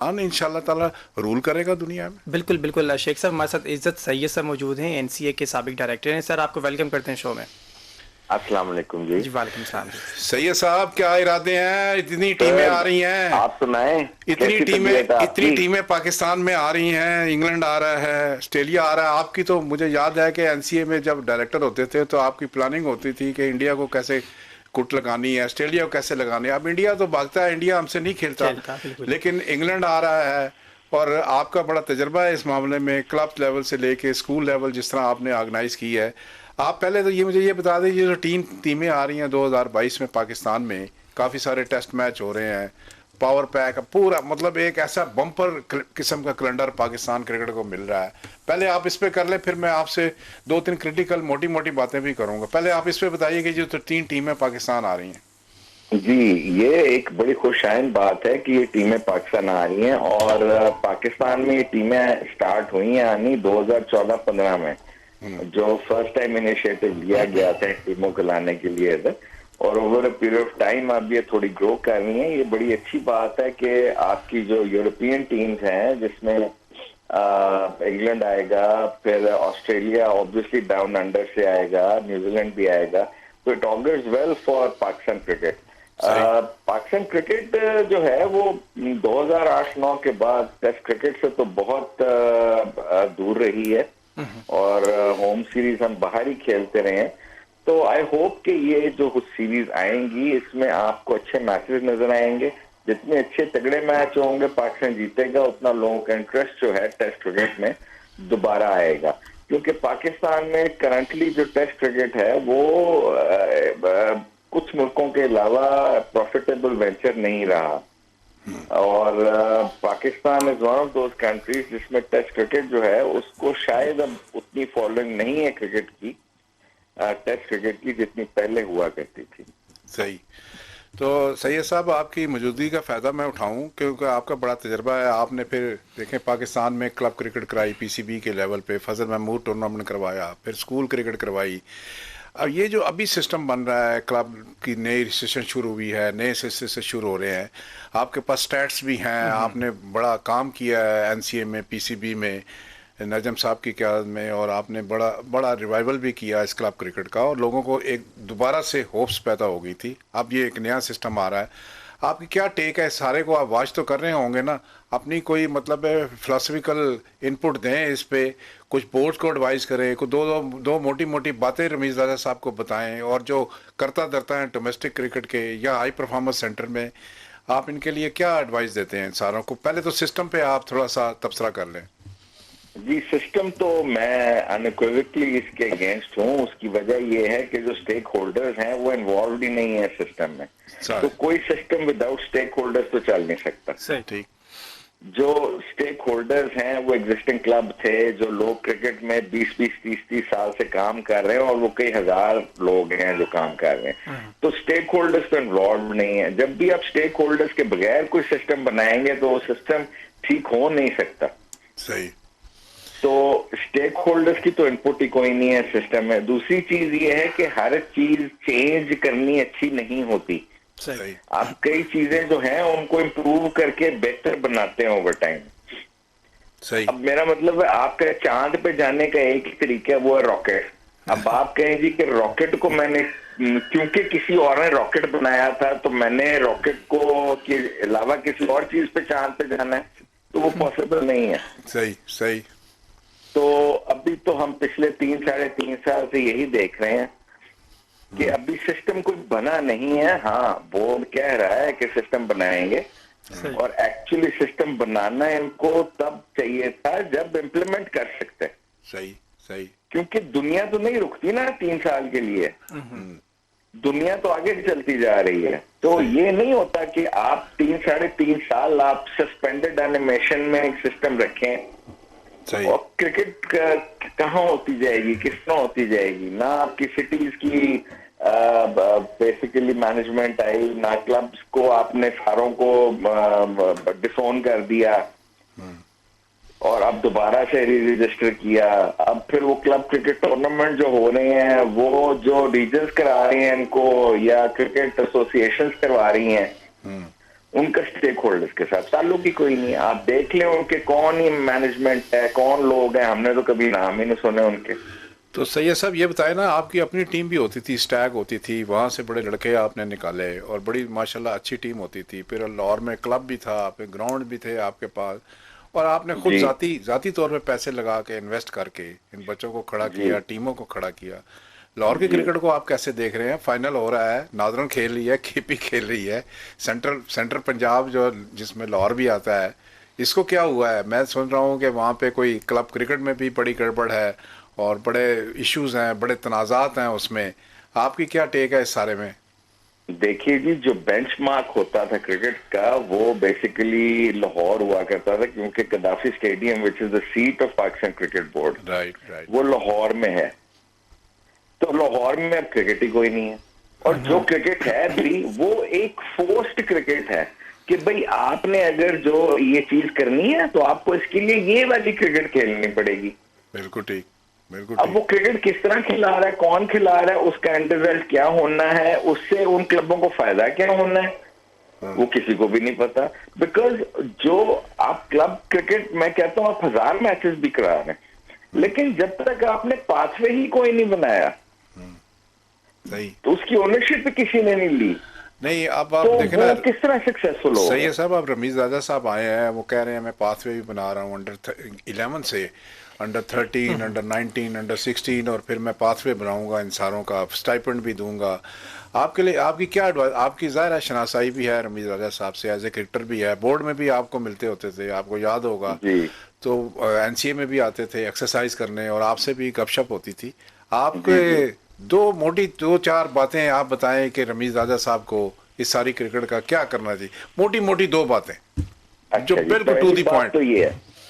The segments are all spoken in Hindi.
इंशाल्लाह ताला रूल करेगा दुनिया में। बिल्कुल बिल्कुल। शेख साहब हमारे साथ इज्जत सैयद साहब मौजूद हैं, एनसीए के साबिक डायरेक्टर हैं। सर आपको वेलकम करते हैं शो में। अस्सलाम वालेकुम जी। जी वालेकुम सलाम जी। सैयद साहब क्या इरादे हैं? इतनी टीमें आ सर रही हैं, आप सुनाएं, इतनी कैसी टीमें तबीयत है इतनी आपकी? टीमें पाकिस्तान में आ रही हैं, इंग्लैंड आ रहा है, ऑस्ट्रेलिया आ रहा है। आपकी तो मुझे याद है कि एनसीए में जब डायरेक्टर होते थे तो आपकी प्लानिंग होती थी कि इंडिया को कैसे कुट लगानी है, ऑस्ट्रेलिया को कैसे लगानी है। अब इंडिया तो भागता है, इंडिया हमसे नहीं खेलता, खेलता बिल्कुल। लेकिन इंग्लैंड आ रहा है और आपका बड़ा तजर्बा है इस मामले में, क्लब लेवल से लेके स्कूल लेवल जिस तरह आपने ऑर्गेनाइज की है। आप पहले तो ये मुझे ये बता दीजिए, जो टीमें आ रही हैं 2022 में पाकिस्तान में, काफ़ी सारे टेस्ट मैच हो रहे हैं, पावर पैक पूरा, मतलब एक ऐसा बम्पर किस्म का कैलेंडर पाकिस्तान क्रिकेट को मिल रहा है। पहले आप इस पे कर ले, फिर मैं आपसे दो तीन क्रिटिकल मोटी मोटी बातें भी करूंगा। पहले आप इस पे बताइए कि जो तो 3 टीमें पाकिस्तान आ रही हैं। जी, ये एक बड़ी खुशाइन बात है कि ये टीमें पाकिस्तान आ रही हैं और पाकिस्तान में ये टीमें स्टार्ट हुई हैं आनी 2014-15 में, जो फर्स्ट टाइम इनिशिएटिव लिया गया था टीमों को लाने के लिए इधर, और over a period of time अब ये थोड़ी ग्रो कर रही हैं। ये बड़ी अच्छी बात है कि आपकी जो यूरोपियन टीम्स हैं, जिसमें इंग्लैंड आएगा, फिर ऑस्ट्रेलिया ऑब्वियसली डाउन अंडर से आएगा, न्यूजीलैंड भी आएगा, तो it augurs well for Pakistan cricket. Pakistan cricket जो है वो 2008-9 के बाद टेस्ट क्रिकेट से तो बहुत दूर रही है और होम सीरीज हम बाहर ही खेलते रहे हैं। तो आई होप कि ये जो कुछ सीरीज आएंगी इसमें आपको अच्छे मैचेस नजर आएंगे। जितने अच्छे तगड़े मैच होंगे पाकिस्तान जीतेगा, उतना लोगों का इंटरेस्ट जो है टेस्ट क्रिकेट में दोबारा आएगा, क्योंकि पाकिस्तान में करंटली जो टेस्ट क्रिकेट है वो कुछ मुल्कों के अलावा प्रॉफिटेबल वेंचर नहीं रहा, और Pakistan is one of those countries जिसमें टेस्ट क्रिकेट जो है उसको शायद अब उतनी फॉलोइंग नहीं है क्रिकेट की, टेस्ट क्रिकेट की, जितनी पहले हुआ करती थी। सही। तो सैयद साहब आपकी मौजूदगी का फ़ायदा मैं उठाऊं, क्योंकि आपका बड़ा तजर्बा है। आपने फिर देखें पाकिस्तान में क्लब क्रिकेट कराई, पीसीबी के लेवल पे फजल महमूद टूर्नामेंट करवाया, फिर स्कूल क्रिकेट करवाई। अब ये जो अभी सिस्टम बन रहा है, क्लब की नई रजिस्ट्रेशन शुरू हुई है, नए सिलसिले से शुरू हो रहे हैं, आपके पास स्टैट्स भी हैं, आपने बड़ा काम किया है एनसीए में, पीसीबी में, नजम साहब की क़यादत में, और आपने बड़ा बड़ा रिवाइवल भी किया इस क्लब क्रिकेट का, और लोगों को एक दोबारा से होप्स पैदा हो गई थी। अब ये एक नया सिस्टम आ रहा है, आपकी क्या टेक है? सारे को आप वॉच तो कर रहे होंगे ना, अपनी कोई मतलब फिलोसफिकल इनपुट दें इस पे, कुछ बोर्ड को एडवाइस करें, कुछ दो मोटी मोटी बातें रमीज राजा साहब को बताएं, और जो करता धरता है डोमेस्टिक क्रिकेट के या हाई परफॉर्मेंस सेंटर में, आप इनके लिए क्या एडवाइस देते हैं सारों को? पहले तो सिस्टम पे आप थोड़ा सा तबसरा कर लें। जी, सिस्टम तो मैं अनइक्विवोकली इसके अगेंस्ट हूँ। उसकी वजह यह है कि जो स्टेक होल्डर्स हैं वो इन्वॉल्व ही नहीं है सिस्टम में। तो कोई सिस्टम विदाउट स्टेक होल्डर्स तो चल नहीं सकता। सही, ठीक। जो स्टेक होल्डर्स हैं वो एग्जिस्टिंग क्लब थे, जो लोग क्रिकेट में 20-20, 30-30 साल से काम कर रहे हैं, और वो कई हजार लोग हैं जो काम कर रहे हैं। तो स्टेक होल्डर्स तो इन्वॉल्व नहीं है। जब भी आप स्टेक होल्डर्स के बगैर कोई सिस्टम बनाएंगे तो वो सिस्टम ठीक हो नहीं सकता। सही। तो स्टेक होल्डर्स की तो इनपुट ही कोई नहीं है सिस्टम में। दूसरी चीज ये है कि हर चीज चेंज करनी अच्छी नहीं होती। सही। आप कई चीजें जो हैं उनको इम्प्रूव करके बेहतर बनाते हैं ओवर टाइम। सही। अब मेरा मतलब है, आपका चांद पे जाने का एक ही तरीका है, वो है रॉकेट। अब आप कहें जी कि रॉकेट को मैंने, क्योंकि किसी और ने रॉकेट बनाया था तो मैंने रॉकेट को के अलावा किसी और चीज पे चांद पे जाना है, तो वो पॉसिबल नहीं है। सही। सही। तो अभी तो हम पिछले 3-3.5 साल से यही देख रहे हैं कि अभी सिस्टम कोई बना नहीं है। हाँ, बोर्ड कह रहा है कि सिस्टम बनाएंगे, और एक्चुअली सिस्टम बनाना इनको तब चाहिए था जब इम्प्लीमेंट कर सकते। सही। सही। क्योंकि दुनिया तो नहीं रुकती ना 3 साल के लिए, दुनिया तो आगे चलती जा रही है। तो ये नहीं होता कि आप 3-3.5 साल आप सस्पेंडेड एनिमेशन में एक सिस्टम रखें, और क्रिकेट कहाँ होती जाएगी, किस तरह होती जाएगी। ना आपकी सिटीज की बेसिकली मैनेजमेंट आई, ना क्लब्स को आपने सारों को डिसोन कर दिया, और अब दोबारा से रजिस्टर किया। अब फिर वो क्लब क्रिकेट टूर्नामेंट जो हो रहे हैं वो जो रीजन्स करा रही हैं इनको, या क्रिकेट एसोसिएशंस करवा रही हैं, उनका स्टेक होल्डर्स के साथ ताल्लुक ही कोई नहीं है। आप देख लें उनके कौन ही मैनेजमेंट है, कौन लोग हैं, हमने तो कभी नाम ही नहीं सुने उनके। तो सैयद साहब ये बताए ना, आपकी अपनी टीम भी होती थी, स्टैग होती थी, वहाँ से बड़े लड़के आपने निकाले और बड़ी माशाल्लाह अच्छी टीम होती थी, फिर लाहौर में क्लब भी था, फिर ग्राउंड भी थे आपके पास, और आपने खुद जी जाती तौर पे पैसे लगा के इन्वेस्ट करके इन बच्चों को खड़ा जी किया, टीमों को खड़ा किया। लाहौर के जी। क्रिकेट को आप कैसे देख रहे हैं? फाइनल हो रहा है, नादरन खेल रही है, केपी खेल रही है, सेंट्रल पंजाब जो जिसमें लाहौर भी आता है, इसको क्या हुआ है? मैं सुन रहा हूँ कि वहाँ पे कोई क्लब क्रिकेट में भी बड़ी गड़बड़ है और बड़े इश्यूज हैं, बड़े तनाज़ात हैं उसमें। आपकी क्या टेक है इस सारे में? देखिए जी, जो बेंचमार्क होता था क्रिकेट का वो बेसिकली लाहौर हुआ करता था, क्योंकि कदाफी stadium which is the seat of Pakistan cricket board, right right. वो लाहौर में है। तो लाहौर में अब क्रिकेट ही कोई नहीं है, और जो क्रिकेट है भी वो एक फोर्स्ड क्रिकेट है कि भाई आपने अगर जो ये चीज करनी है तो आपको इसके लिए ये वाली क्रिकेट खेलनी पड़ेगी। बिल्कुल ठीक, बिल्कुल अब वो ठीक। क्रिकेट किस तरह खिला रहा है, कौन खिला रहा है, उसका एंड रिजल्ट क्या होना है, उससे उन क्लबों को फायदा क्या होना है, वो किसी को भी नहीं पता। बिकॉज जो आप क्लब क्रिकेट, मैं कहता हूँ आप 1000 मैचेस भी करा रहे हैं, लेकिन जब तक आपने पाथवे ही कोई नहीं बनाया सही। तो उसकी ओनरशिप किसी ने नहीं ली, नहीं, अब आप तो देखें वो ना, किस तरह सक्सेसफुल होगा। सही है साहब, अब रमीज राजा साहब आए हैं, वो कह रहे हैं मैं पाथवे भी बना रहा हूँ अंडर 11 से अंडर 13, अंडर 19, अंडर 16, और फिर मैं पाथवे बनाऊंगा इन सारों का, स्टाइपेंड भी दूंगा। आपके लिए आपकी क्या एडवाइस? आपकी ज़ाहिर है शनासाई भी है रमीज राजा साहब से, एज ए क्रिकेटर भी है, बोर्ड में भी आपको मिलते होते थे, आपको याद होगा। जी तो एनसीए में भी आते थे एक्सरसाइज करने और आपसे भी गपशप होती थी। जी आपके जी। दो चार बातें आप बताएं कि रमीज राजा साहब को इस सारी क्रिकेट का क्या करना चाहिए, मोटी मोटी दो बातें जो अच्छा जी, बिल्कुल टू दी पॉइंट।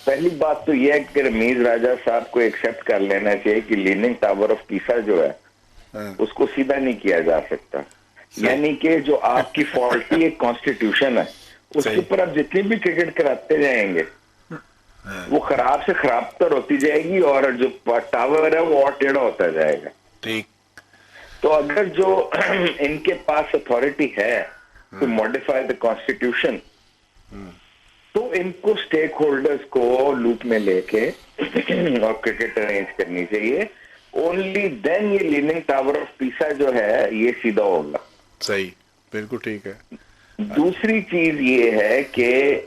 पहली बात तो ये है कि रमीज राजा साहब को एक्सेप्ट कर लेना चाहिए कि लीनिंग टावर ऑफ पीसा जो है उसको सीधा नहीं किया जा सकता। यानी कि जो आपकी फॉल्टी एक कॉन्स्टिट्यूशन है उसके ऊपर आप जितनी भी क्रिकेट कराते जाएंगे वो खराब से खराबतर होती जाएगी, और जो टावर है वो और टेढ़ा होता जाएगा। ठीक। तो अगर जो इनके पास अथॉरिटी है टू मॉडिफाई द कॉन्स्टिट्यूशन, तो इनको स्टेक होल्डर्स को लूप में लेके और क्रिकेट अरेंज करनी चाहिए। ओनली देन ये लीनिंग टावर ऑफ पीसा जो है ये सीधा होगा। सही, बिल्कुल ठीक है। दूसरी चीज ये है कि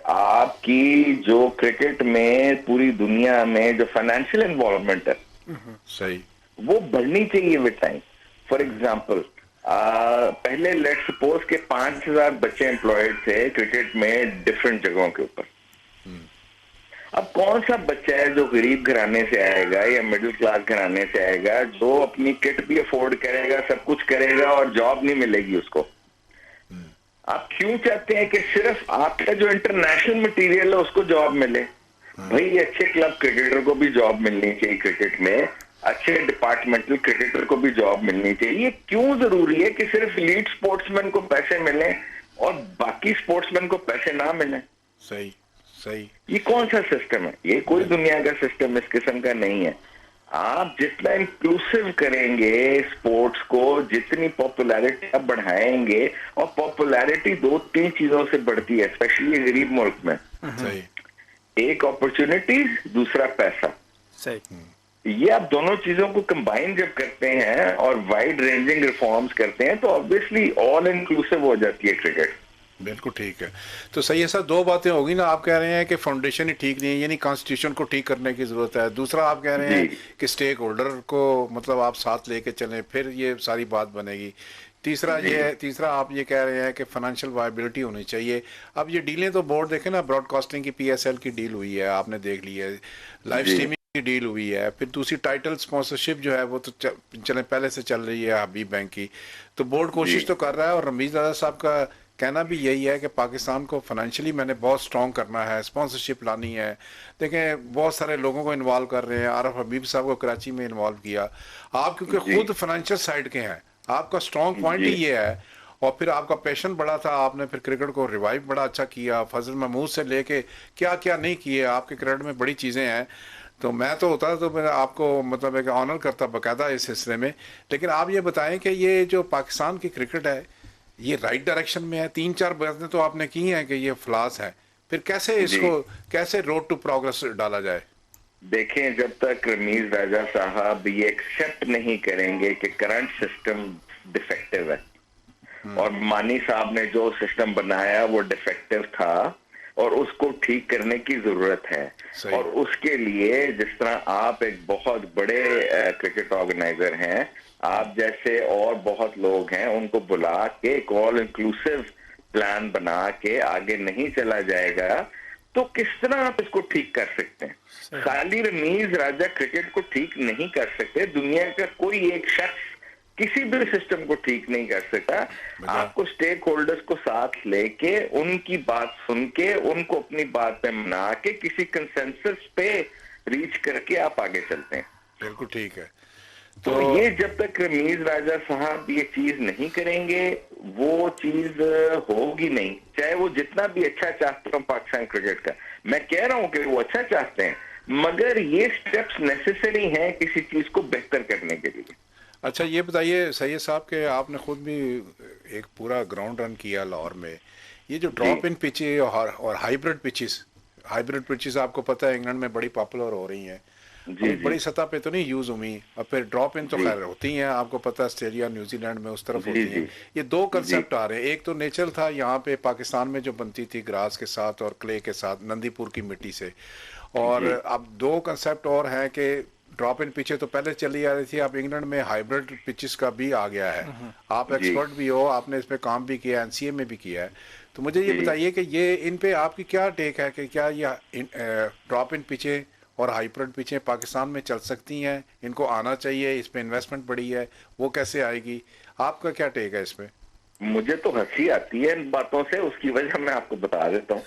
आपकी जो क्रिकेट में पूरी दुनिया में जो फाइनेंशियल इन्वॉल्वमेंट है सही। वो बढ़नी चाहिए विद टाइम। फॉर एग्जाम्पल पहले लेट्स सपोज के 5000 बच्चे एम्प्लॉयड थे क्रिकेट में डिफरेंट जगहों के ऊपर। अब कौन सा बच्चा है जो गरीब घराने से आएगा या मिडिल क्लास घराने से आएगा जो अपनी किट भी अफोर्ड करेगा, सब कुछ करेगा और जॉब नहीं मिलेगी उसको? आप क्यों चाहते हैं कि सिर्फ आपका जो इंटरनेशनल मटेरियल है उसको जॉब मिले? भाई अच्छे क्लब क्रिकेटर को भी जॉब मिलनी चाहिए क्रिकेट में, अच्छे डिपार्टमेंटल क्रिकेटर को भी जॉब मिलनी चाहिए। ये क्यों जरूरी है कि सिर्फ लीड स्पोर्ट्समैन को पैसे मिले और बाकी स्पोर्ट्समैन को पैसे ना मिले? सही सही। ये कौन सा सिस्टम है? ये कोई दुनिया का सिस्टम इस किस्म का नहीं है। आप जितना इंक्लूसिव करेंगे स्पोर्ट्स को, जितनी पॉपुलैरिटी आप बढ़ाएंगे, और पॉपुलैरिटी 2-3 चीजों से बढ़ती है स्पेशली गरीब मुल्क में। सही। एक अपॉर्चुनिटीज, दूसरा पैसा। सही। ये आप दोनों चीजों को कंबाइन जब करते हैं और वाइड रेंजिंग रिफॉर्म्स करते हैं तो ऑब्वियसली ऑल इंक्लूसिव हो जाती है क्रिकेट। बिल्कुल ठीक है। तो सही है सर, दो बातें होगी ना। आप कह रहे हैं कि फाउंडेशन ही ठीक नहीं है, यानी कॉन्स्टिट्यूशन को ठीक करने की ज़रूरत है। दूसरा आप कह रहे हैं कि स्टेक होल्डर को मतलब आप साथ लेके चलें, फिर ये सारी बात बनेगी। तीसरा आप ये कह रहे हैं कि फाइनेंशियल वायबिलिटी होनी चाहिए। अब ये डीलें तो बोर्ड देखें ना, ब्रॉडकास्टिंग की PSL की डील हुई है, आपने देख ली है, लाइव स्ट्रीमिंग की डील हुई है, फिर दूसरी टाइटल स्पॉन्सरशिप जो है वो तो चले पहले से चल रही है हबीब बैंक की। तो बोर्ड कोशिश तो कर रहा है, और रमीज राजा साहब का कहना भी यही है कि पाकिस्तान को फाइनेंशियली मैंने बहुत स्ट्रॉन्ग करना है, स्पॉन्सरशिप लानी है। देखें बहुत सारे लोगों को इन्वॉल्व कर रहे हैं, आरफ हबीब साहब को कराची में इन्वॉल्व किया। आप क्योंकि खुद फाइनेंशियल साइड के हैं, आपका स्ट्रॉन्ग पॉइंट ही ये है, और फिर आपका पैशन बड़ा था, आपने फिर क्रिकेट को रिवाइव बड़ा अच्छा किया, फजल महमूद से लेके क्या क्या नहीं किए आपके क्रिकेट में, बड़ी चीज़ें हैं। तो मैं तो होता तो मैं आपको मतलब एक ऑनर करता बाकायदा इस सिलसिले में। लेकिन आप ये बताएं कि ये जो पाकिस्तान की क्रिकेट है ये राइट डायरेक्शन में है? 3-4 बातें तो आपने की हैं कि ये फ्लॉस है, फिर कैसे जी इसको, कैसे रोड टू प्रोग्रेस डाला जाए? देखें, जब तक रमीज राजा साहब ये एक्सेप्ट नहीं करेंगे कि करंट सिस्टम डिफेक्टिव है और मानी साहब ने जो सिस्टम बनाया वो डिफेक्टिव था और उसको ठीक करने की जरूरत है। सही। और उसके लिए जिस तरह आप एक बहुत बड़े क्रिकेट ऑर्गेनाइजर हैं, आप जैसे और बहुत लोग हैं, उनको बुला के एक ऑल इंक्लूसिव प्लान बना के आगे नहीं चला जाएगा तो किस तरह आप इसको ठीक कर सकते हैं? खाली रमीज राजा क्रिकेट को ठीक नहीं कर सकते, दुनिया का कोई एक शख्स किसी भी सिस्टम को ठीक नहीं कर सकता। आपको स्टेक होल्डर्स को साथ लेके उनकी बात सुन के उनको अपनी बात पे मना के किसी कंसेंसस पे रीच करके आप आगे चलते हैं। बिल्कुल ठीक है। तो ये जब तक रमीज राजा साहब ये चीज नहीं करेंगे वो चीज होगी नहीं, चाहे वो जितना भी अच्छा चाहते हो पाकिस्तान क्रिकेट का। मैं कह रहा हूं कि वो अच्छा चाहते हैं, मगर ये स्टेप्स नेसेसरी हैं किसी चीज को बेहतर करने के लिए। अच्छा ये बताइए सैयद साहब के आपने खुद भी एक पूरा ग्राउंड रन किया लाहौर में, ये जो ड्रॉप इन पिचेस और हाइब्रिड पिचेस आपको पता है इंग्लैंड में बड़ी पॉपुलर हो रही हैं, जी बड़ी सतह पे तो नहीं यूज हुई, और फिर ड्रॉप इन तो खैर होती हैं, आपको पता है ऑस्ट्रेलिया न्यूजीलैंड में उस तरफ होती हैं। ये दो कंसेप्ट आ रहे हैं, एक तो नेचुरल था यहाँ पे पाकिस्तान में जो बनती थी ग्रास के साथ और क्ले के साथ नंदीपुर की मिट्टी से, और अब दो कंसेप्ट और हैं कि ड्रॉप इन पिचे तो पहले चली आ रही थी, अब इंग्लैंड में हाइब्रिड पिचेस का भी आ गया है। आप एक्सपर्ट भी हो, आपने इस पे काम भी किया, एनसीए में भी किया है, तो मुझे ये बताइए कि ये इन पे आपकी क्या टेक है कि क्या ये ड्रॉप इन पिचे और हाइब्रिड पिचें पाकिस्तान में चल सकती हैं, इनको आना चाहिए, इस पे इन्वेस्टमेंट बड़ी है, वो कैसे आएगी, आपका क्या टेक है इस पे? मुझे तो हंसी आती है इन बातों से, उसकी वजह मैं आपको बता देता हूँ।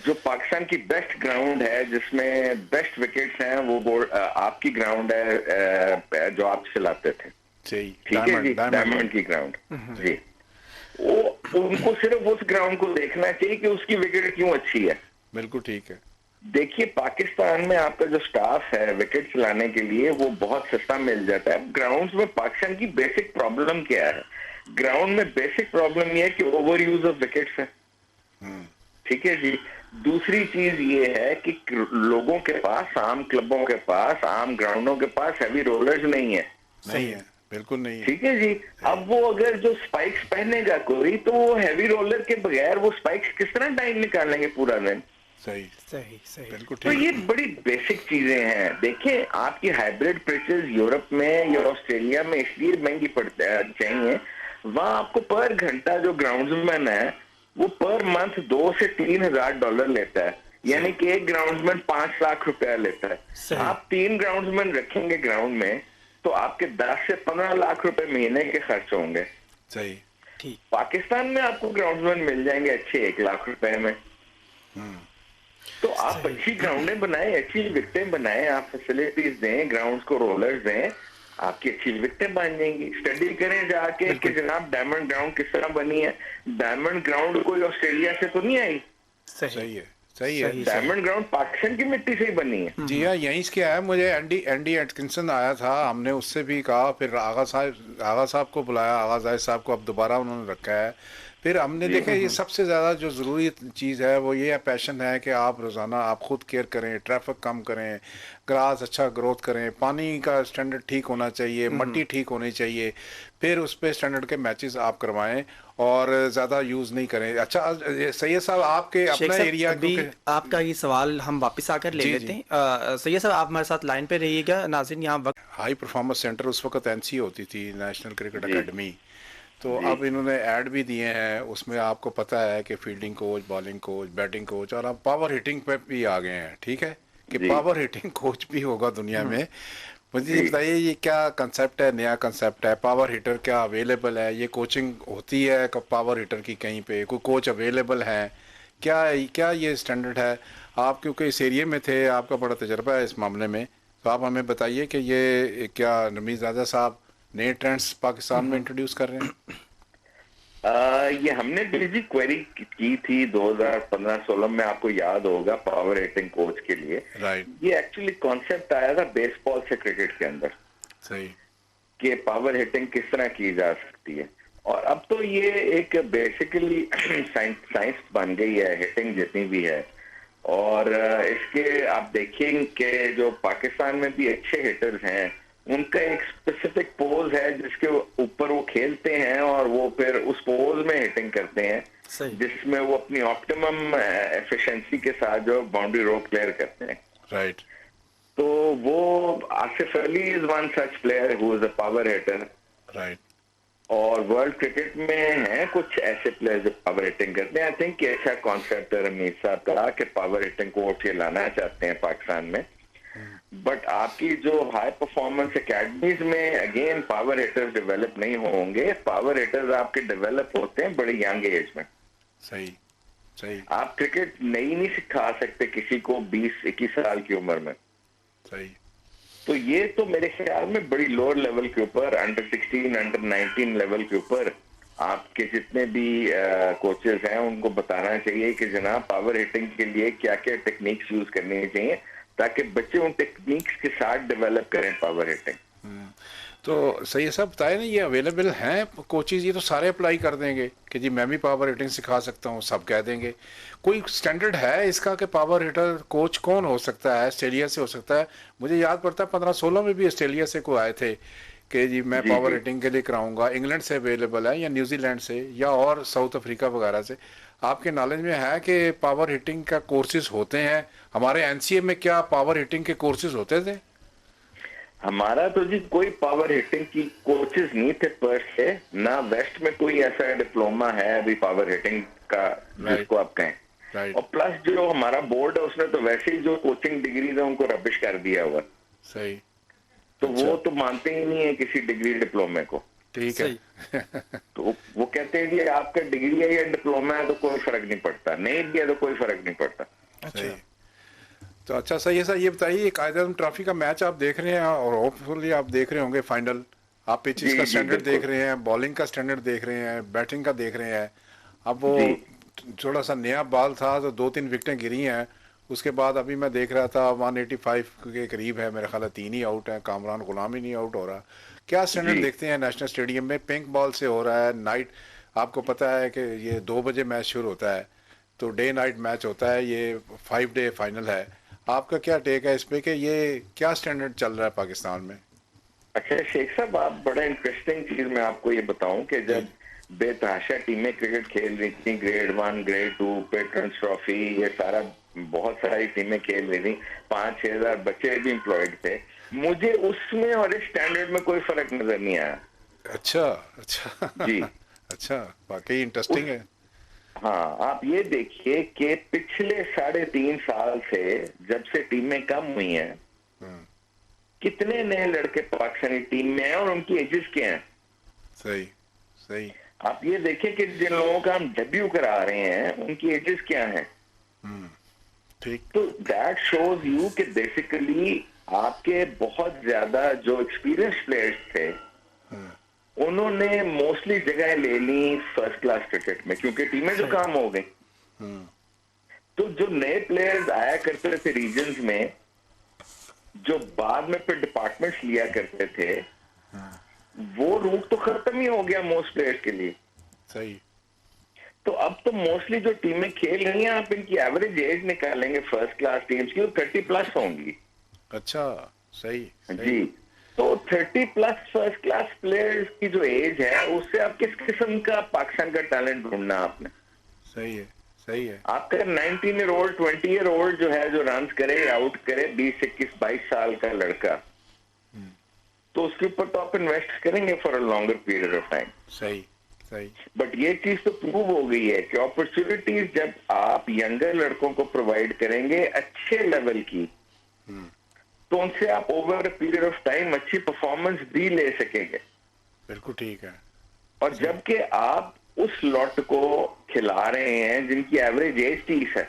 जो पाकिस्तान की बेस्ट ग्राउंड है जिसमें बेस्ट विकेट्स हैं वो आपकी ग्राउंड है जो आप चलाते थे, ठीक है जी, डायमंड की ग्राउंड जी। वो उनको सिर्फ उस ग्राउंड को देखना चाहिए कि उसकी विकेट क्यों अच्छी है। बिल्कुल ठीक है। देखिए पाकिस्तान में आपका जो स्टाफ है विकेट चलाने के लिए वो बहुत सस्ता मिल जाता है। ग्राउंड्स में पाकिस्तान की बेसिक प्रॉब्लम क्या है? ग्राउंड में बेसिक प्रॉब्लम ये है कि ओवर यूज ऑफ विकेट्स है, ठीक है जी। दूसरी चीज ये है कि लोगों के पास, आम क्लबों के पास, आम ग्राउंडों के पास हैवी रोलर्स नहीं है, नहीं है, बिल्कुल नहीं है, ठीक है जी। अब वो अगर जो स्पाइक्स पहनेगा कोई तो वो हैवी रोलर के बगैर वो स्पाइक्स किस तरह टाइम निकालेंगे पूरा दिन? सही सही सही बिल्कुल तो ठीक। ये बड़ी बेसिक चीजें हैं। देखिए आपकी हाइब्रिड पिचेस यूरोप में या ऑस्ट्रेलिया में इसलिए महंगी पड़ती चाहिए, वहां आपको पर घंटा जो ग्राउंड्समैन है वो पर मंथ 2 से 3 हजार डॉलर लेता है, यानी कि एक ग्राउंड्समैन 5 लाख रुपया लेता है। आप 3 ग्राउंड्समैन रखेंगे ग्राउंड में तो आपके 10 से 15 लाख रुपए महीने के खर्च होंगे। सही ठीक। पाकिस्तान में आपको ग्राउंड्समैन मिल जाएंगे अच्छे 1 लाख रुपए में। तो आप अच्छी ग्राउंडें बनाएं, अच्छी विकेटें बनाएं, आप फैसिलिटीज दें, ग्राउंड्स को रोलर्स दें, आपकी अच्छी विकेटें बन जाएंगी। स्टडी करें जाके कि जनाब डायमंड ग्राउंड किस तरह बनी है। डायमंड ग्राउंड कोई ऑस्ट्रेलिया से तो नहीं आई, सही है, सही है। डायमंड ग्राउंड पाकिस्तान की मिट्टी से ही बनी है। जी हाँ, यहीं से क्या है, मुझे एंडी एटकिंसन आया था, हमने उससे भी कहा, फिर आगा साहब को बुलाया, आगा जाहिद साहब को अब दोबारा उन्होंने रखा है। फिर हमने देखा ये सबसे ज़्यादा जो ज़रूरी चीज़ है वो ये है, पैशन है कि आप रोज़ाना आप खुद केयर करें, ट्रैफिक कम करें, ग्रास अच्छा ग्रोथ करें, पानी का स्टैंडर्ड ठीक होना चाहिए, मट्टी ठीक होनी चाहिए, फिर उस पर स्टैंडर्ड के मैचेस आप करवाएं और ज़्यादा यूज़ नहीं करें। अच्छा सैयद साहब आपके अपना एरिया, आपका ये सवाल हम वापस आकर ले लेते हैं। सैयद साहब आप हमारे साथ लाइन पे रहिएगा। नाज़रीन यहाँ वक्त हाई परफॉर्मेंस सेंटर उस वक्त एनसी होती थी, नेशनल क्रिकेट अकेडमी, तो अब इन्होंने ऐड भी दिए हैं, उसमें आपको पता है कि fielding coach, bowling coach, batting coach, और अब पावर हिटिंग पे भी आ गए हैं, ठीक है कि पावर हिटिंग कोच भी होगा दुनिया में। मुझे ये बताइए ये क्या कंसेप्ट है, नया कंसेप्ट है, पावर हिटर क्या अवेलेबल है, ये कोचिंग होती है पावर हिटर की, कहीं पे कोई कोच अवेलेबल है क्या ये स्टैंडर्ड है? आप क्योंकि इस एरिया में थे, आपका बड़ा तजर्बा है इस मामले में, तो आप हमें बताइए कि ये क्या रमीज राजा साहब नए ट्रेंड्स पाकिस्तान में इंट्रोड्यूस कर रहे हैं? ये हमने भी क्वेरी की थी 2015-16 में, आपको याद होगा, पावर हिटिंग कोच के लिए। राइट। ये एक्चुअली कॉन्सेप्ट आया था बेसबॉल से क्रिकेट के अंदर, सही, कि पावर हिटिंग किस तरह की जा सकती है। और अब तो ये एक बेसिकली साइंस बन गई है, हिटिंग जितनी भी है। और इसके आप देखेंगे कि जो पाकिस्तान में भी अच्छे हिटर्स हैं, उनका एक स्पेसिफिक पोज है जिसके ऊपर वो खेलते हैं और वो फिर उस पोज में हिटिंग करते हैं, सही। जिसमें वो अपनी ऑप्टिमम एफिशिएंसी के साथ जो बाउंड्री रो क्लियर करते हैं। राइट। तो वो Asif Ali is one such player who is a power hitter. Right. और वर्ल्ड क्रिकेट में हैं कुछ ऐसे प्लेयर्स जो पावर हिटिंग करते हैं। आई थिंक ये अच्छा कॉन्सेप्ट है रमीज साहब का कि पावर हिटिंग कोच ये लाना चाहते हैं पाकिस्तान में। बट आपकी जो हाई परफॉर्मेंस एकेडमीज में अगेन पावर हिटर्स डेवलप नहीं होंगे। पावर हिटर्स आपके डेवलप होते हैं बड़े यंग एज में। सही सही आप क्रिकेट नहीं सिखा सकते किसी को 20-21 साल की उम्र में। सही। तो ये तो मेरे ख्याल में बड़ी लोअर लेवल के ऊपर, अंडर 16 अंडर 19 लेवल के ऊपर आपके जितने भी कोचेस हैं उनको बताना चाहिए कि जनाब पावर हिटिंग के लिए क्या क्या टेक्निक्स यूज करनी चाहिए, ताकि बच्चे उन टेक्निक्स के साथ डेवलप करें पावर हिटिंग। तो सही है, सब बताए ना, ये अवेलेबल हैं कोचेज, ये तो सारे अप्लाई कर देंगे कि जी मैं भी पावर हिटिंग सिखा सकता हूँ, सब कह देंगे। कोई स्टैंडर्ड है इसका कि पावर हिटर कोच कौन हो सकता है? ऑस्ट्रेलिया से हो सकता है, मुझे याद पड़ता है 15-16 में भी ऑस्ट्रेलिया से कोई आए थे कि जी मैं जी पावर जी। हिटिंग के लिए कराऊंगा। इंग्लैंड से अवेलेबल है या न्यूजीलैंड से या और साउथ अफ्रीका वगैरह से? आपके नॉलेज में है कि पावर हिटिंग का कोर्सेज होते हैं? हमारे एनसीए में क्या पावर हिटिंग के कोर्सेज होते थे? हमारा तो जी कोई पावर हिटिंग की कोचेस नहीं थे पर से, ना वेस्ट में कोई ऐसा डिप्लोमा है अभी पावर हिटिंग का जिसको आप कहें। राइट। और प्लस जो हमारा बोर्ड है उसने तो वैसे ही जो कोचिंग डिग्रीज है उनको रबिश कर दिया हुआ। सही। तो अच्छा। वो तो मानते ही नहीं है किसी डिग्री डिप्लोमे को। ठीक है। सही। तो वो कहते हैं कि आपका डिग्री है या डिप्लोमा है तो कोई फर्क नहीं पड़ता, नहीं दिया तो कोई फर्क नहीं पड़ता। सही। अच्छा। तो अच्छा सही है सर, ये बताइए कायदे ट्रॉफी का मैच आप देख रहे हैं और होपफुली आप देख रहे होंगे फाइनल। आप पिचेस जी का जी स्टैंडर्ड देख बिल्कुल। रहे हैं, बॉलिंग का स्टैंडर्ड देख रहे हैं, बैटिंग का देख रहे हैं। अब वो जी थोड़ा सा नया बॉल था तो 2-3 विकेटें गिरी हैं। उसके बाद अभी मैं देख रहा था 185 के करीब है मेरा ख्याल है, 3 ही आउट है, कामरान गुलाम ही नहीं आउट हो रहा। क्या स्टैंडर्ड जी। देखते हैं नेशनल स्टेडियम में? पिंक बॉल से हो रहा है, नाइट, आपको पता है कि ये 2 बजे मैच शुरू होता है, तो डे नाइट मैच होता है, ये 5 डे फाइनल है। आपका क्या टेक है इस पे कि ये क्या स्टैंडर्ड चल रहा है पाकिस्तान में? अच्छा शेख साहब, आप बड़ा इंटरेस्टिंग चीज मैं आपको ये बताऊं कि जी। जब बेतहाशा टीमें क्रिकेट खेल रही थी, ग्रेड 1 ग्रेड 2 पेट्रन्स ट्रॉफी, ये सारा बहुत सारी टीमें खेल रही थी, 5-6 हजार बच्चे भी एम्प्लॉयड थे, मुझे उसमें और इस स्टैंडर्ड में कोई फर्क नजर नहीं आया। अच्छा अच्छा। जी। अच्छा, वाकई उस इंटरेस्टिंग है। हाँ, आप ये देखिए कि पिछले 3.5 साल से जब से टीमें कम हुई हैं, कितने नए लड़के पाकिस्तानी टीम में हैं और उनकी एजेस क्या हैं। सही सही। आप ये देखिए कि जिन लोगों का हम डेब्यू करा रहे हैं उनकी एजेस क्या हैं। ठीक। तो दैट शोज यू कि बेसिकली आपके बहुत ज्यादा जो एक्सपीरियंस प्लेयर्स थे उन्होंने मोस्टली जगह ले ली फर्स्ट क्लास क्रिकेट में, क्योंकि टीमें जो काम हो गई। तो जो नए प्लेयर्स आया करते थे रीजन्स में, जो बाद में फिर डिपार्टमेंट्स लिया करते थे, वो रूट तो खत्म ही हो गया मोस्ट प्लेयर्स के लिए। सही। तो अब तो मोस्टली जो टीमें खेल रही हैं, आप इनकी एवरेज एज निकालेंगे फर्स्ट क्लास टीम्स की, वो 30+ होंगी। अच्छा। सही सही। जी। तो 30+ फर्स्ट क्लास प्लेयर्स की जो एज है, उससे आप किस किस्म का पाकिस्तान का टैलेंट ढूंढना आपने। सही है सही है। आपका 19 ईयर ओल्ड 20 ईयर ओल्ड जो है, जो रन करे आउट करे, 20 21 22 साल का लड़का, तो उसके ऊपर तो आप इन्वेस्ट करेंगे for a longer period of time. सही सही। बट ये चीज तो प्रूव हो गई है कि अपॉर्चुनिटीज जब आप यंगर लड़कों को प्रोवाइड करेंगे अच्छे लेवल की, तो उनसे आप over a period of time अच्छी परफॉर्मेंस भी ले सकेंगे। बिल्कुल ठीक है। और जबकि आप उस लॉट को खिला रहे हैं जिनकी एवरेज एज 30 है,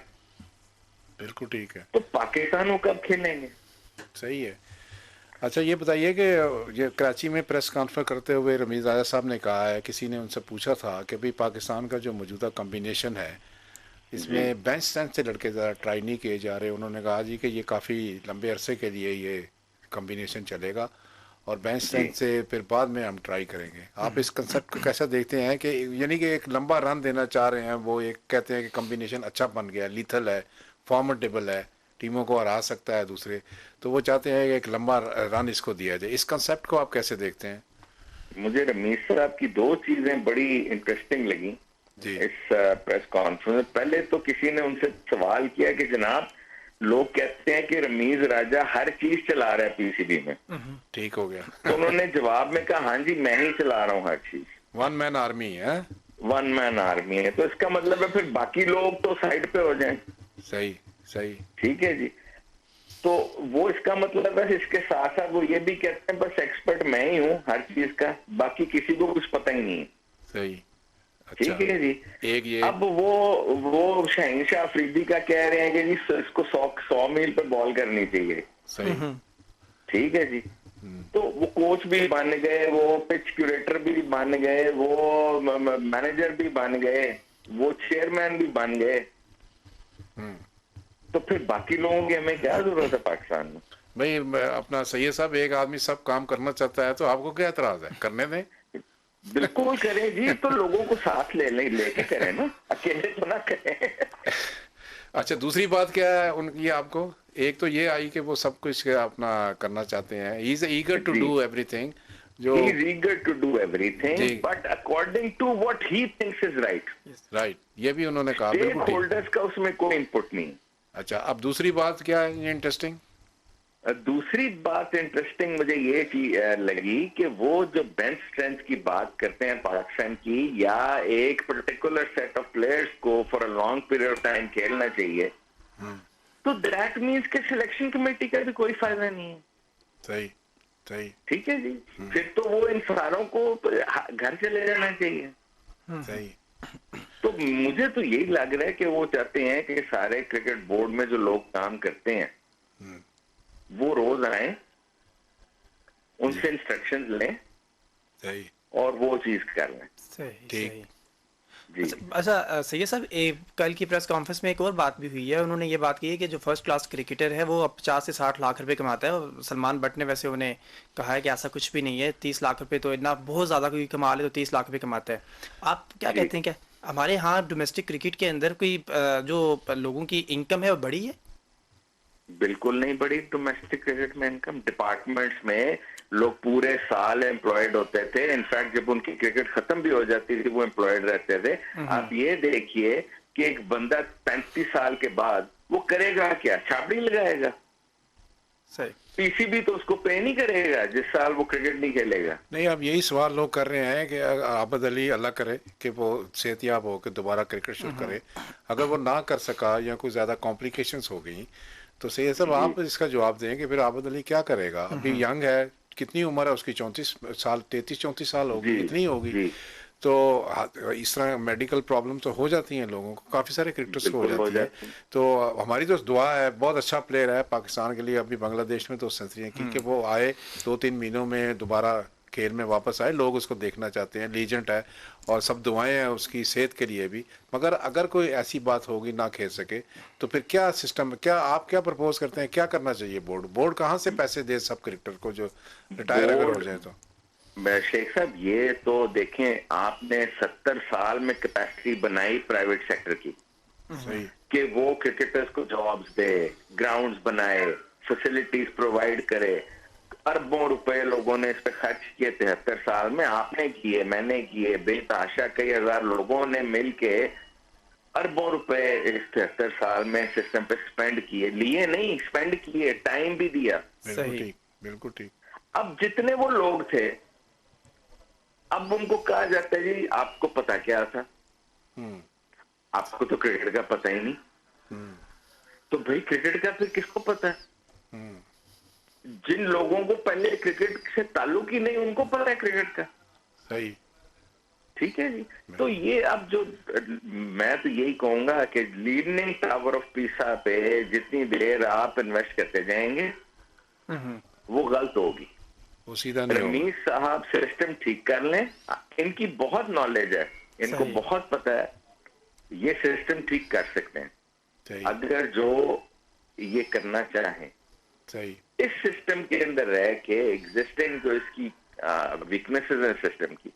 बिल्कुल ठीक है। तो पाकिस्तान वो कब खेलेंगे। सही है। अच्छा ये बताइए कि ये कराची में प्रेस कॉन्फ्रेंस करते हुए रमीज़ आज़ाद साहब ने कहा है, किसी ने उनसे पूछा था कि भाई पाकिस्तान का जो मौजूदा कम्बिनेशन है इसमें बेंच स्ट्रेंथ से लड़के ज़्यादा ट्राई नहीं किए जा रहे। उन्होंने कहा जी कि ये काफ़ी लंबे अरसे के लिए ये कम्बिनेशन चलेगा और बेंच स्ट्रेंथ से फिर बाद में हम ट्राई करेंगे। आप इस कंसेप्ट को कैसा देखते हैं कि यानी कि एक लंबा रन देना चाह रहे हैं, वो एक कहते हैं कि कॉम्बिनेशन अच्छा बन गया, लीथल है, फॉर्मेडेबल है, टीमों को हरा सकता है दूसरे, तो वो चाहते हैं कि एक लंबा रन इसको दिया जाए। इस कंसेप्ट को आप कैसे देखते हैं? मुझे रमीज साहब की दो चीजें बड़ी इंटरेस्टिंग लगी जी इस प्रेस कॉन्फ्रेंस में। पहले तो किसी ने उनसे सवाल किया कि जनाब, लोग कहते हैं कि रमीज राजा हर चीज चला रहा है पीसीबी में, ठीक हो गया। तो उन्होंने जवाब में कहा हाँ जी मैं ही चला रहा हूँ हर चीज, वन मैन आर्मी है। वन मैन आर्मी है। तो इसका मतलब है फिर बाकी लोग तो साइड पे हो जाएं। सही सही। ठीक है जी। तो वो इसका मतलब है, इसके साथ साथ वो ये भी कहते हैं बस एक्सपर्ट मैं ही हूँ हर चीज का, बाकी किसी को कुछ पता ही नहीं है। सही। अच्छा, ठीक है जी। एक ये अब वो शहनशाह अफरीदी का कह रहे हैं कि जी इसको 100 मील पे बॉल करनी चाहिए। सही। ठीक है जी। तो वो कोच भी बन गए, वो पिच क्यूरेटर भी बन गए, वो मैनेजर भी बन गए, वो चेयरमैन भी बन गए। तो फिर बाकी लोगों की हमें क्या जरूरत है पाकिस्तान में? भाई अपना सैयद साहब, एक आदमी सब काम करना चाहता है तो आपको क्या एतराज है? करने दें। बिल्कुल करें जी, तो लोगों को साथ लेके करें ना, अकेले तो ना करें। अच्छा, दूसरी बात क्या है उनकी आपको? एक तो ये आई कि वो सब कुछ अपना करना चाहते हैं, he is eager to do everything, जो He is eager to do everything, जी। but according to what he thinks is right. Right, ये भी उन्होंने कहा, बिल्कुल ठीक। Stakeholders का उसमें कोई इनपुट नहीं। अच्छा, अब दूसरी बात क्या है इंटरेस्टिंग? दूसरी बात इंटरेस्टिंग मुझे ये लगी कि वो जो बेंच स्ट्रेंथ की बात करते हैं पाकिस्तान की, या एक पर्टिकुलर सेट ऑफ प्लेयर्स को for a long period of time खेलना चाहिए, तो दैट मीन्स के सिलेक्शन कमेटी का भी कोई फायदा नहीं है। सही सही। ठीक है जी। फिर तो वो इन सारों को घर चले जाना चाहिए। सही। तो मुझे तो यही लग रहा है कि वो चाहते हैं कि सारे क्रिकेट बोर्ड में जो लोग काम करते हैं वो रोज आए, उनसे इंस्ट्रक्शंस लें सही। और वो चीज कर लें। सही ठीक। सही। जी। अच्छा सैयद साहब, कल की प्रेस कॉन्फ्रेंस में एक और बात भी हुई है। उन्होंने ये बात की है कि जो फर्स्ट क्लास क्रिकेटर है वो अब 50 से 60 लाख रुपए कमाता है, और सलमान बट ने वैसे उन्हें कहा है कि ऐसा कुछ भी नहीं है, 30 लाख रुपए तो इतना बहुत ज़्यादा कोई कमा ले तो 30 लाख रुपए कमाता है। आप क्या जी। कहते हैं, क्या हमारे यहाँ डोमेस्टिक क्रिकेट के अंदर कोई जो लोगों की इनकम है वो बढ़ी है? बिल्कुल नहीं बढ़ी डोमेस्टिक क्रिकेट में इनकम। डिपार्टमेंट्स में लोग पूरे साल एम्प्लॉयड होते थे, इनफैक्ट जब उनकी क्रिकेट खत्म भी हो जाती थी वो एम्प्लॉयड रहते थे। आप ये देखिए कि एक बंदा 35 साल के बाद वो करेगा क्या? छापड़ी लगाएगा। सही। पीसीबी तो उसको पे नहीं करेगा जिस साल वो क्रिकेट नहीं खेलेगा। नहीं, अब यही सवाल लोग कर रहे हैं कि आबद अली अल्लाह करे कि वो सेहतियाब हो के दोबारा क्रिकेट शुरू करे। अगर वो ना कर सका या कोई ज़्यादा कॉम्प्लिकेशंस हो गई तो सैयद साहब आप इसका जवाब दें कि फिर आबद अली क्या करेगा? अभी यंग है, कितनी उम्र है उसकी? 34 साल, 33-34 साल होगी, इतनी होगी। तो इस तरह मेडिकल प्रॉब्लम तो हो जाती हैं लोगों को, काफ़ी सारे क्रिकेटर्स को हो जाती है। तो हमारी तो दुआ है, बहुत अच्छा प्लेयर है पाकिस्तान के लिए। अभी बांग्लादेश में तो सेंचुरी की कि वो आए 2-3 महीनों में दोबारा खेल में वापस आए, लोग उसको देखना चाहते हैं, लीजेंड है और सब दुआएं हैं उसकी सेहत के लिए भी। मगर अगर कोई ऐसी बात होगी ना खेल सके तो फिर क्या सिस्टम, क्या आप क्या प्रपोज करते हैं, क्या करना चाहिए? बोर्ड कहाँ से पैसे दे सब क्रिकेटर को जो रिटायर अगर हो जाए तो? शेख साहब ये तो देखें, आपने 70 साल में कैपेसिटी बनाई प्राइवेट सेक्टर की सही कि वो क्रिकेटर्स को जॉब्स दे, ग्राउंड्स बनाए, फैसिलिटीज प्रोवाइड करे। अरबों रुपए लोगों ने इस पे खर्च किए 73 साल में। आपने किए, मैंने किए, बेतहाशा कई हजार लोगों ने मिलके अरबों रुपए इस 73 साल में सिस्टम पे स्पेंड किए। लिए नहीं, स्पेंड किए, टाइम भी दिया। बिल्कुल ठीक, बिल्कुल ठीक। अब जितने वो लोग थे, अब उनको कहा जाता है जी आपको पता क्या था? आपको तो क्रिकेट का पता ही नहीं। तो भाई क्रिकेट का फिर किसको पता है? जिन लोगों को पहले क्रिकेट से ताल्लुक ही नहीं उनको पता है क्रिकेट का। सही। ठीक है जी। तो ये अब जो मैं तो यही कहूंगा कि लीनिंग टावर ऑफ पीसा पे जितनी देर आप इन्वेस्ट करते जाएंगे वो गलत होगी। वो सीधा नहीं होगा। रमीज साहब सिस्टम ठीक कर लें, इनकी बहुत नॉलेज है, इनको बहुत पता है, ये सिस्टम ठीक कर सकते हैं सही। अगर जो ये करना चाहें। सही। इस सिस्टम के अंदर रह के एग्जिस्टिंग जो इसकी वीकनेसेस है सिस्टम की,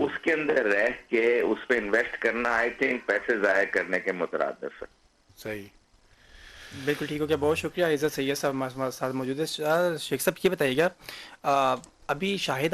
उसके अंदर रह के उस पर इन्वेस्ट करना आई थिंक पैसे जाया करने के मुतरादिफ है। सही। बिल्कुल ठीक हो गया, बहुत शुक्रिया। इज़्ज़त सैयद साहब हमारे साथ मौजूद है। शेख साहब ये बताइएगा, अभी शाहिद